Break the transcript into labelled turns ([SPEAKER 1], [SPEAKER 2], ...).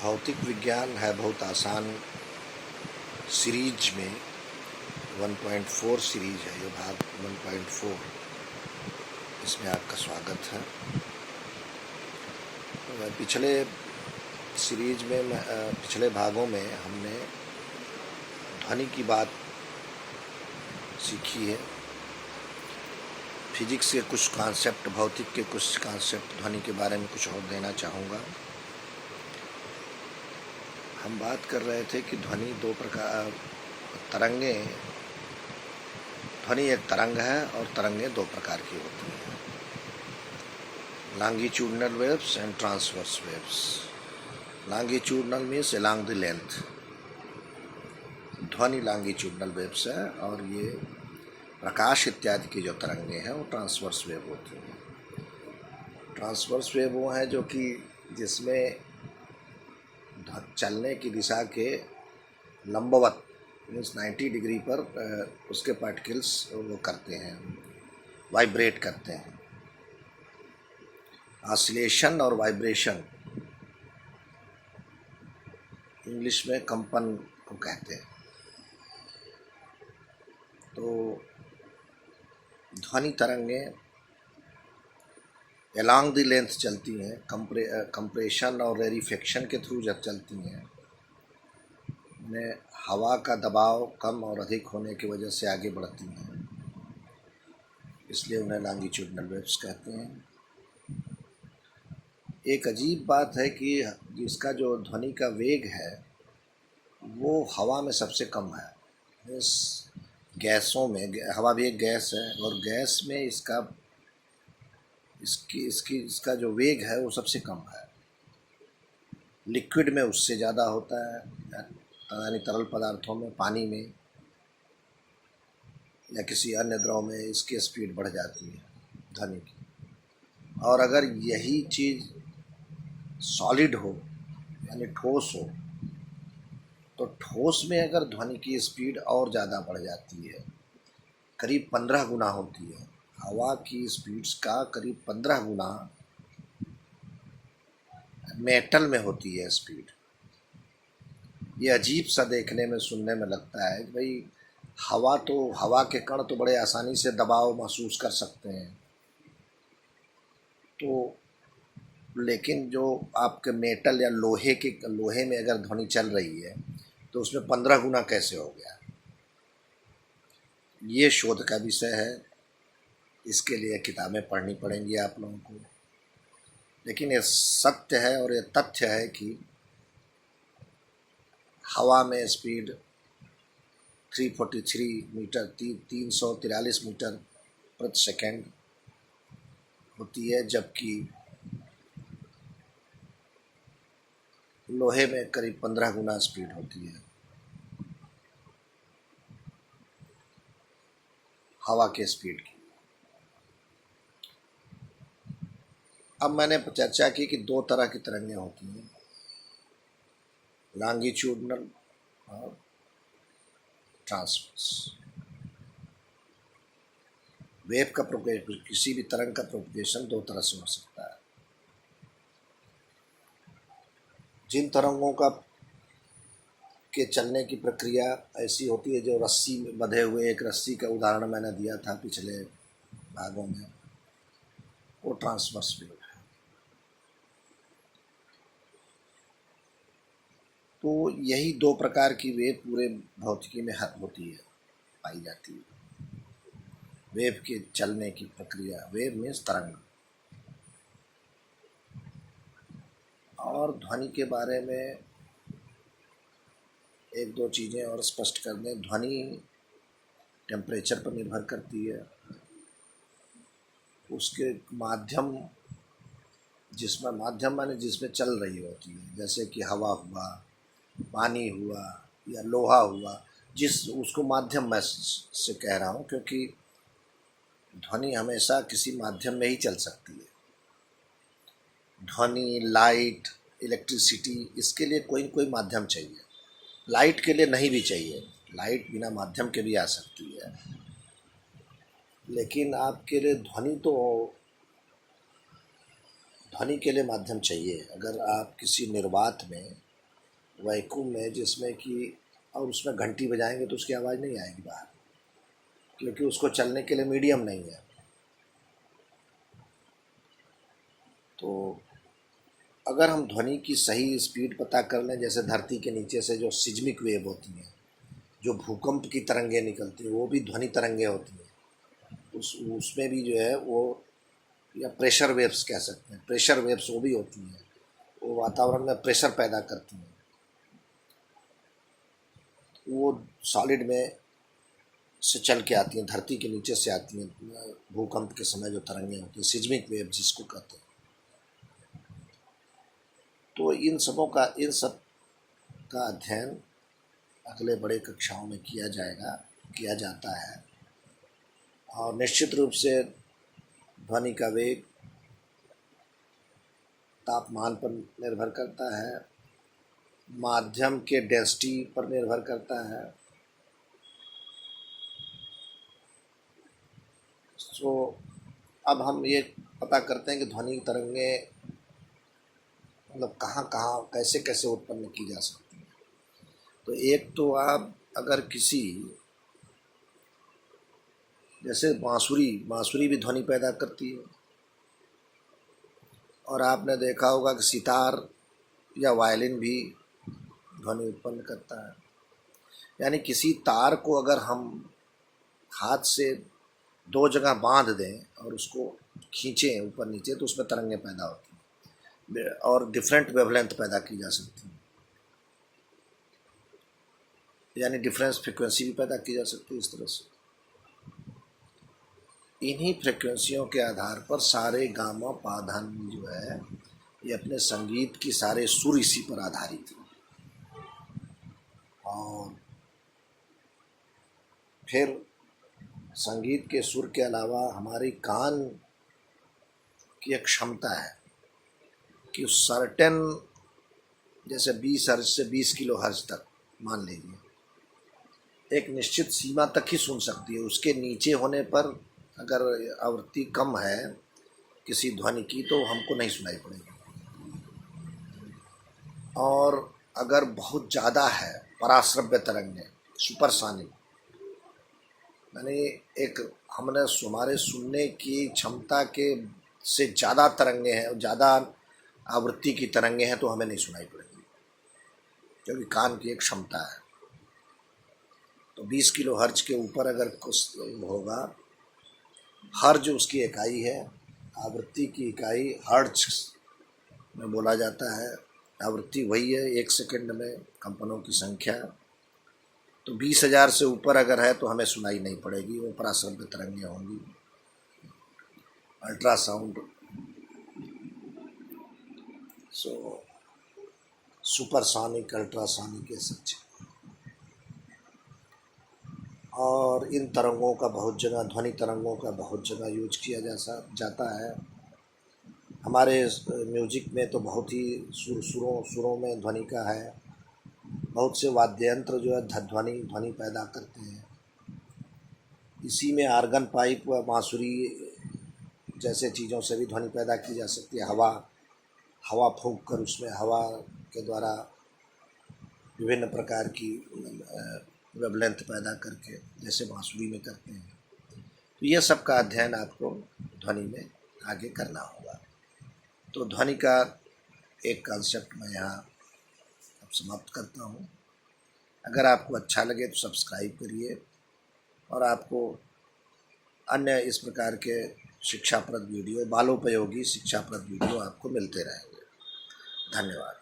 [SPEAKER 1] भौतिक विज्ञान है बहुत आसान सीरीज में 1.4 सीरीज है, ये भाग 1.4। इसमें आपका स्वागत है। पिछले सीरीज में पिछले भागों में हमने ध्वनि की बात सीखी है। फिजिक्स के कुछ कॉन्सेप्ट, भौतिक के कुछ कॉन्सेप्ट, ध्वनि के बारे में कुछ और देना चाहूँगा। हम बात कर रहे थे कि ध्वनि दो प्रकार तरंगें, ध्वनि एक तरंग है और तरंगें दो प्रकार की होती हैं, longitudinal waves and transverse waves. Longitudinal means along the length. ध्वनि लॉन्गिट्यूडनल वेव्स है और ये प्रकाश इत्यादि की जो तरंगें हैं वो ट्रांसवर्स वेव होती हैं। ट्रांसवर्स वेव वो हैं जो कि जिसमें चलने की दिशा के लंबवत मीन्स 90 डिग्री पर उसके पार्टिकल्स वो करते हैं, वाइब्रेट करते हैं। ऑसिलेशन और वाइब्रेशन इंग्लिश में कंपन को कहते हैं। तो ध्वनि तरंगें एलॉन्ग द लेंथ चलती हैं, कंप्रेशन और रेरिफेक्शन के थ्रू जब चलती हैं, उन्हें हवा का दबाव कम और अधिक होने की वजह से आगे बढ़ती हैं, इसलिए उन्हें लॉन्गिट्यूडनल वेव्स कहते हैं। एक अजीब बात है कि जिसका जो ध्वनि का वेग है वो हवा में सबसे कम है। इस गैसों में, हवा भी एक गैस है और गैस में इसका जो वेग है वो सबसे कम है। लिक्विड में उससे ज़्यादा होता है, यानी तरल पदार्थों में, पानी में या किसी अन्य द्रव में इसकी स्पीड बढ़ जाती है ध्वनि की। और अगर यही चीज़ सॉलिड हो यानी ठोस हो तो ठोस में अगर ध्वनि की स्पीड और ज़्यादा बढ़ जाती है, करीब 15 गुना होती है। हवा की स्पीड्स का करीब 15 गुना मेटल में होती है स्पीड। ये अजीब सा देखने में, सुनने में लगता है कि भाई हवा के कण तो बड़े आसानी से दबाव महसूस कर सकते हैं, तो लेकिन जो आपके मेटल या लोहे में अगर ध्वनि चल रही है तो उसमें 15 गुना कैसे हो गया। ये शोध का विषय है, इसके लिए किताबें पढ़नी पड़ेंगी आप लोगों को। लेकिन ये सत्य है और ये तथ्य है कि हवा में स्पीड 343 मीटर 343 मीटर प्रति सेकेंड होती है, जबकि लोहे में करीब 15 गुना स्पीड होती है हवा के स्पीड की। अब मैंने चर्चा की कि दो तरह की तरंगें होती हैं, लॉन्गिट्यूडनल और ट्रांसवर्स। वेव का प्रोपेगेशन, किसी भी तरंग का प्रोपेगेशन दो तरह से हो सकता है। जिन तरंगों के चलने की प्रक्रिया ऐसी होती है जो रस्सी में बंधे हुए, एक रस्सी का उदाहरण मैंने दिया था पिछले भागों में, वो ट्रांसवर्स वेव है। तो यही दो प्रकार की वेव पूरे भौतिकी में होती है, पाई जाती है। वेव के चलने की प्रक्रिया, वेव मीन्स तरंग। और ध्वनि के बारे में एक दो चीज़ें और स्पष्ट कर दें। ध्वनि टेम्परेचर पर निर्भर करती है, उसके माध्यम माने जिसमें चल रही होती है, जैसे कि हवा हुआ, पानी हुआ या लोहा हुआ, उसको माध्यम मैं से कह रहा हूँ, क्योंकि ध्वनि हमेशा किसी माध्यम में ही चल सकती है। ध्वनि, लाइट, इलेक्ट्रिसिटी, इसके लिए कोई न कोई माध्यम चाहिए। लाइट के लिए नहीं भी चाहिए, लाइट बिना माध्यम के भी आ सकती है, लेकिन आपके लिए ध्वनि के लिए माध्यम चाहिए। अगर आप किसी निर्वात में वैक्यूम में, जिसमें कि और उसमें घंटी बजाएंगे तो उसकी आवाज़ नहीं आएगी बाहर, क्योंकि उसको चलने के लिए मीडियम नहीं है। तो अगर हम ध्वनि की सही स्पीड पता कर लें, जैसे धरती के नीचे से जो सिज्मिक वेव होती हैं, जो भूकंप की तरंगें निकलती हैं, वो भी ध्वनि तरंगें होती हैं। उसमें भी जो है वो, या प्रेशर वेव्स कह सकते हैं, प्रेशर वेव्स वो भी होती हैं, वो वातावरण में प्रेशर पैदा करती हैं। वो सॉलिड में से चल के आती हैं, धरती के नीचे से आती हैं भूकंप के समय जो तरंगें होती हैं, सिज्मिक वेव जिसको कहते हैं। तो इन सब का अध्ययन अगले बड़े कक्षाओं में किया जाता है। और निश्चित रूप से ध्वनि का वेग तापमान पर निर्भर करता है, माध्यम के डेंसिटी पर निर्भर करता है। तो अब हम ये पता करते हैं कि ध्वनि तरंगें मतलब कहाँ कहाँ कैसे कैसे उत्पन्न की जा सकती है। तो एक तो आप अगर किसी, जैसे बांसुरी भी ध्वनि पैदा करती है, और आपने देखा होगा कि सितार या वायलिन भी ध्वनि उत्पन्न करता है। यानी किसी तार को अगर हम हाथ से दो जगह बांध दें और उसको खींचें ऊपर नीचे, तो उसमें तरंगें पैदा होती हैं और डिफरेंट वेवलेंथ पैदा की जा सकती है, यानी डिफरेंस फ्रिक्वेंसी भी पैदा की जा सकती है इस तरह से। इन्हीं फ्रिक्वेंसियों के आधार पर सारे गामा पा धा नी जो है, ये अपने संगीत की सारे सुर इसी पर आधारित है। और फिर संगीत के सुर के अलावा हमारी कान की एक क्षमता है कि सर्टेन, जैसे 20 हर्ज से 20 किलो हर्ज तक मान लीजिए, एक निश्चित सीमा तक ही सुन सकती है। उसके नीचे होने पर अगर आवृत्ति कम है किसी ध्वनि की तो हमको नहीं सुनाई पड़ेगी, और अगर बहुत ज़्यादा है पराश्रव्य तरंगें, सुपरसोनिक, यानी एक हमारे सुनने की क्षमता के से ज़्यादा तरंगें हैं, ज़्यादा आवृत्ति की तरंगें हैं, तो हमें नहीं सुनाई पड़ेगी, क्योंकि कान की एक क्षमता है। तो 20 किलो हर्ज के ऊपर अगर कुछ होगा, हर्ज उसकी इकाई है, आवृत्ति की इकाई हर्ज में बोला जाता है, आवृत्ति वही है, 1 सेकंड में कंपनों की संख्या। तो 20,000 से ऊपर अगर है तो हमें सुनाई नहीं पड़ेगी, वो पराश्रव्य तरंगें होंगी। अल्ट्रासाउंड, सुपरसोनिक, अल्ट्रासोनिक, ये सब। और इन तरंगों का बहुत जगह, ध्वनि तरंगों का बहुत जगह यूज किया जाता है। हमारे म्यूजिक में तो बहुत ही सुरों में ध्वनि का है। बहुत से वाद्य यंत्र जो है ध्वनि पैदा करते हैं। इसी में आर्गन पाइप व बांसुरी जैसे चीज़ों से भी ध्वनि पैदा की जा सकती है। हवा फूंक कर उसमें हवा के द्वारा विभिन्न प्रकार की वेवलेंथ पैदा करके, जैसे बांसुरी में करते हैं। तो यह सब का अध्ययन आपको ध्वनि में आगे करना होगा। तो ध्वनि का एक कॉन्सेप्ट मैं यहाँ अब समाप्त करता हूँ। अगर आपको अच्छा लगे तो सब्सक्राइब करिए, और आपको अन्य इस प्रकार के शिक्षाप्रद वीडियो, बालोपयोगी शिक्षाप्रद वीडियो आपको मिलते रहेंगे। धन्यवाद।